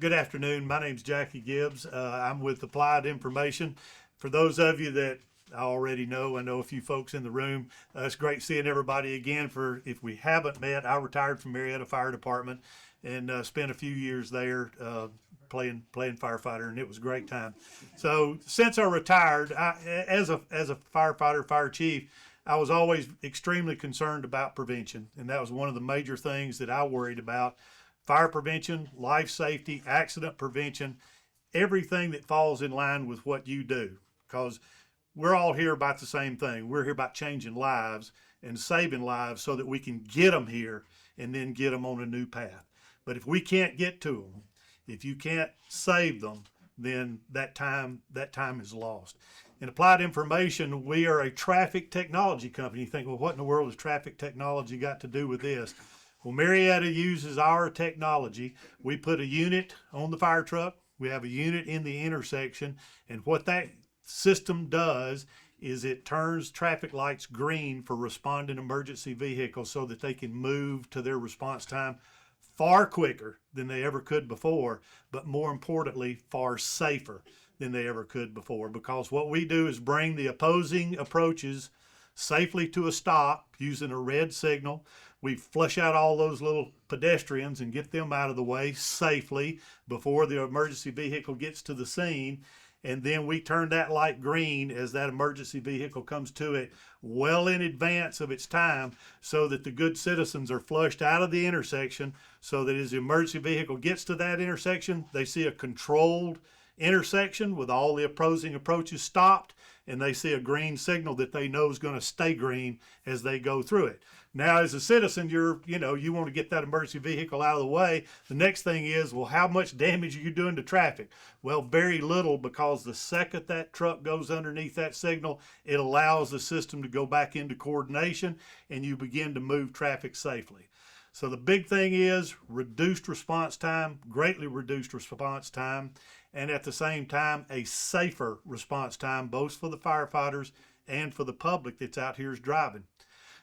Good afternoon. My name's Jackie Gibbs. I'm with Applied Information. For those of you that I already know, I know a few folks in the room. It's great seeing everybody again. For if we haven't met, I retired from Marietta Fire Department and spent a few years there playing firefighter, and it was a great time. So since I retired, as a firefighter, fire chief, I was always extremely concerned about prevention, and that was one of the major things that I worried about. Fire prevention, life safety, accident prevention, everything that falls in line with what you do. Because we're all here about the same thing. We're here about changing lives and saving lives so that we can get them here and then get them on a new path. But if we can't get to them, if you can't save them, then that time is lost. In Applied Information, we are a traffic technology company. You think, well, what in the world has traffic technology got to do with this? Well, Marietta uses our technology. We put a unit on the fire truck. We have a unit in the intersection. And what that system does is it turns traffic lights green for responding emergency vehicles so that they can move to their response time far quicker than they ever could before, but more importantly, far safer than they ever could before. Because what we do is bring the opposing approaches safely to a stop using a red signal. We flush out all those little pedestrians and get them out of the way safely before the emergency vehicle gets to the scene. And then we turn that light green as that emergency vehicle comes to it well in advance of its time so that the good citizens are flushed out of the intersection so that as the emergency vehicle gets to that intersection, they see a controlled intersection with all the opposing approaches stopped, and they see a green signal that they know is going to stay green as they go through it. Now, as a citizen, you want to get that emergency vehicle out of the way. The next thing is, well, how much damage are you doing to traffic? Well, very little, because the second that truck goes underneath that signal, it allows the system to go back into coordination and you begin to move traffic safely. So the big thing is reduced response time, greatly reduced response time, and at the same time, a safer response time, both for the firefighters and for the public that's out here is driving.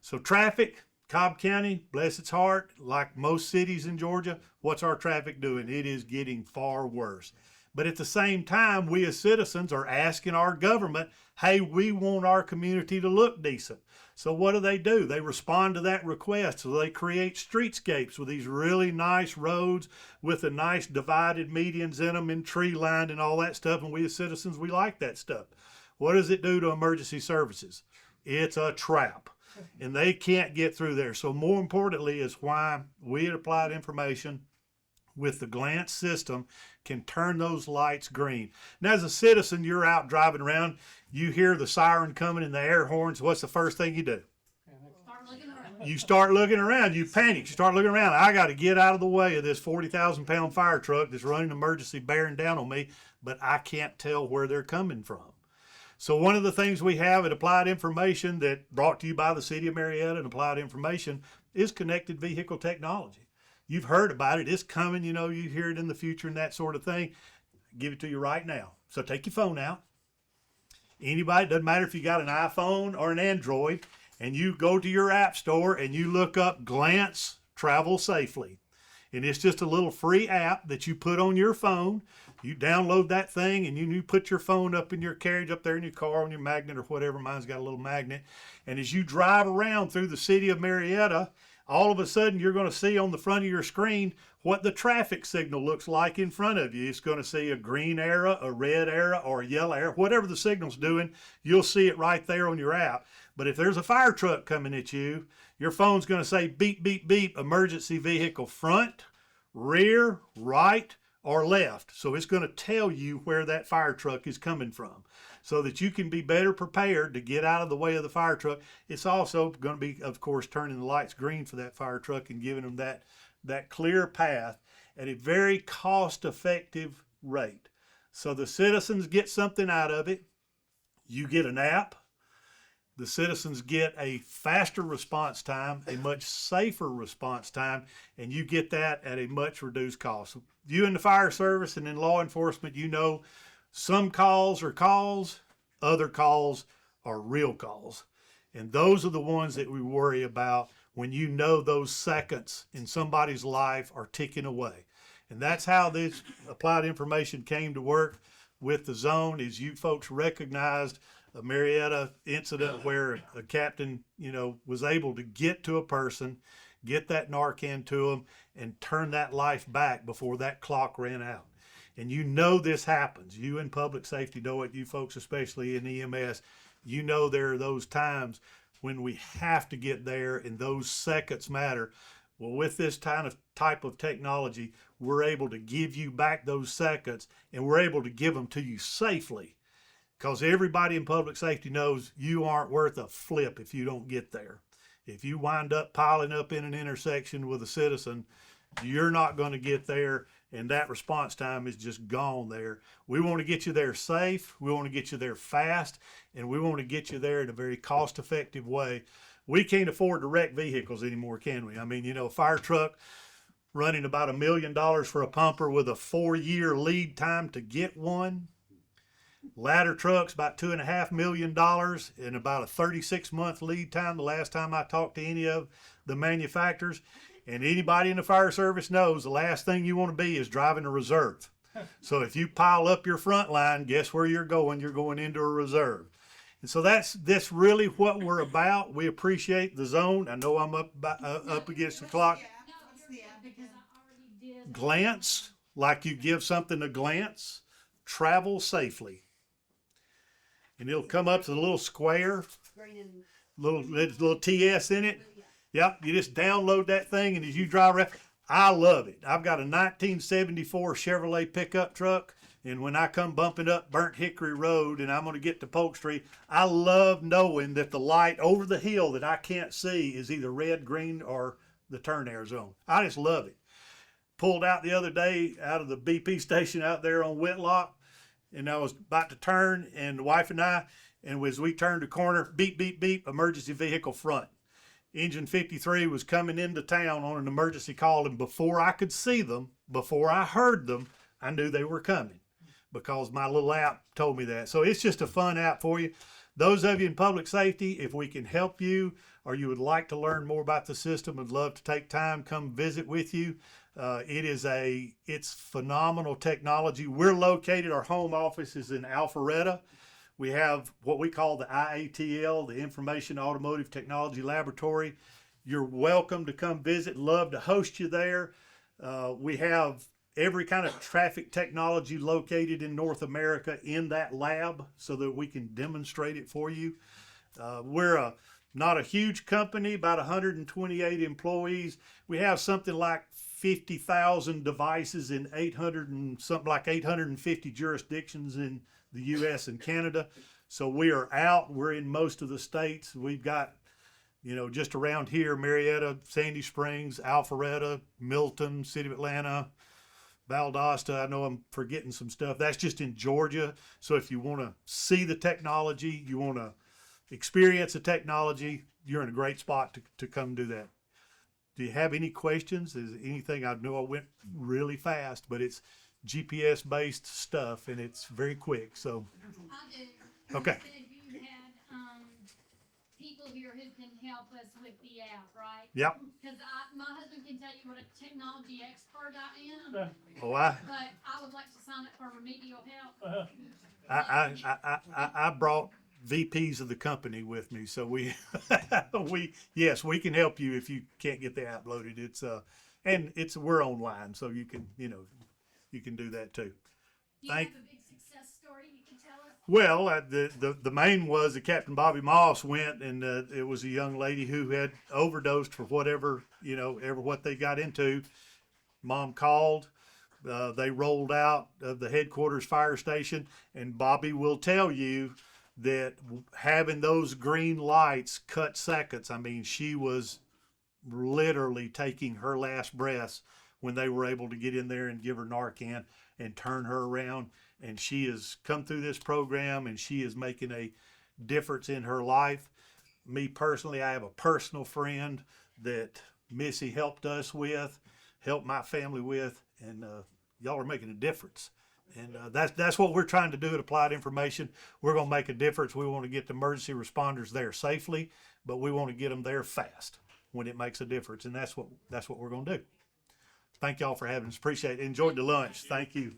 So traffic, Cobb County, bless its heart, like most cities in Georgia, what's our traffic doing? It is getting far worse. But at the same time, we as citizens are asking our government, hey, we want our community to look decent. So what do? They respond to that request. So they create streetscapes with these really nice roads with the nice divided medians in them and tree lined and all that stuff. And we as citizens, we like that stuff. What does it do to emergency services? It's a trap. And they can't get through there. So more importantly is why we at Applied Information with the glance system can turn those lights green. Now, as a citizen, you're out driving around, you hear the siren coming and the air horns. What's the first thing you do? You start looking around. You panic. You start looking around. I got to get out of the way of this 40,000-pound fire truck that's running emergency bearing down on me, but I can't tell where they're coming from. So one of the things we have at Applied Information that brought to you by the City of Marietta and Applied Information is connected vehicle technology. You've heard about it. It's coming. You hear it in the future and that sort of thing. I'll give it to you right now. So take your phone out. Anybody, doesn't matter if you got an iPhone or an Android, and you go to your app store and you look up Glance Travel Safely. And it's just a little free app that you put on your phone. You download that thing and you put your phone up in your carriage up there in your car on your magnet or whatever. Mine's got a little magnet. And as you drive around through the city of Marietta, all of a sudden you're going to see on the front of your screen what the traffic signal looks like in front of you. It's going to see a green arrow, a red arrow, or a yellow arrow. Whatever the signal's doing, you'll see it right there on your app. But if there's a fire truck coming at you, your phone's going to say beep, beep, beep, emergency vehicle front, rear, right, or left. So it's going to tell you where that fire truck is coming from so that you can be better prepared to get out of the way of the fire truck. It's also going to be, of course, turning the lights green for that fire truck and giving them that clear path at a very cost-effective rate. So the citizens get something out of it. You get an app. The citizens get a faster response time, a much safer response time, and you get that at a much reduced cost. You in the fire service and in law enforcement, some calls are calls, other calls are real calls. And those are the ones that we worry about when those seconds in somebody's life are ticking away. And that's how this applied information came to work with the zone, is you folks recognized a Marietta incident where a captain, was able to get to a person, get that Narcan to them, and turn that life back before that clock ran out. And this happens. You in public safety know it, you folks, especially in EMS, there are those times when we have to get there and those seconds matter. Well, with this type of technology, we're able to give you back those seconds, and we're able to give them to you safely, because everybody in public safety knows you aren't worth a flip if you don't get there. If you wind up piling up in an intersection with a citizen, you're not going to get there, and that response time is just gone there. We want to get you there safe, we want to get you there fast, and we want to get you there in a very cost-effective way. We can't afford to wreck vehicles anymore, can we? I mean, a fire truck running about $1 million for a pumper with a 4-year lead time to get one. Ladder trucks about $2.5 million and about a 36-month lead time the last time I talked to any of the manufacturers. And anybody in the fire service knows the last thing you want to be is driving a reserve. So if you pile up your front line, guess where you're going? You're going into a reserve. And so that's really what we're about. We appreciate the zone. I know I'm up against the clock. Glance, like you give something a glance. Travel safely. And it'll come up to the little square, little TS in it. Yep, you just download that thing, and as you drive around, I love it. I've got a 1974 Chevrolet pickup truck, and when I come bumping up Burnt Hickory Road and I'm going to get to Polk Street, I love knowing that the light over the hill that I can't see is either red, green, or the turn arrow zone. I just love it. Pulled out the other day out of the BP station out there on Whitlock, and I was about to turn, and the wife and I, and as we turned the corner, beep, beep, beep, emergency vehicle front. Engine 53 was coming into town on an emergency call, and before I could see them, before I heard them, I knew they were coming because my little app told me that. So it's just a fun app for you. Those of you in public safety, if we can help you or you would like to learn more about the system, would love to take time, come visit with you. It's phenomenal technology. We're located, our home office is in Alpharetta. We have what we call the IATL, the Information Automotive Technology Laboratory. You're welcome to come visit. Love to host you there. We have every kind of traffic technology located in North America in that lab so that we can demonstrate it for you. We're not a huge company, about 128 employees. We have something like 50,000 devices in 850 jurisdictions in the U.S. and Canada. So we are out. We're in most of the states. We've got, just around here, Marietta, Sandy Springs, Alpharetta, Milton, City of Atlanta, Valdosta. I know I'm forgetting some stuff. That's just in Georgia. So if you want to see the technology, you want to experience the technology, you're in a great spot to come do that. Do you have any questions? Is anything? I know I went really fast, but it's GPS based stuff and it's very quick. So I do. Okay. You said you had people here who can help us with the app, right? Yep. Because my husband can tell you what a technology expert I am. Oh, But I would like to sign up for remedial help. I brought VPs of the company with me, so we yes, we can help you if you can't get the app loaded. We're online, so you can you can do that too. Do you have a big success story you can tell us? Well, the main was that Captain Bobby Moss went, and it was a young lady who had overdosed for whatever what they got into. Mom called. They rolled out of the headquarters fire station, and Bobby will tell you that having those green lights cut seconds. I mean, she was literally taking her last breaths when they were able to get in there and give her Narcan and turn her around. And she has come through this program, and she is making a difference in her life. Me personally, I have a personal friend that Missy helped us with, helped my family with, and y'all are making a difference. And that's what we're trying to do at Applied Information. We're going to make a difference. We want to get the emergency responders there safely, but we want to get them there fast when it makes a difference, and that's what we're going to do. thank y'all for having us. Appreciate it. Enjoyed the lunch. Thank you.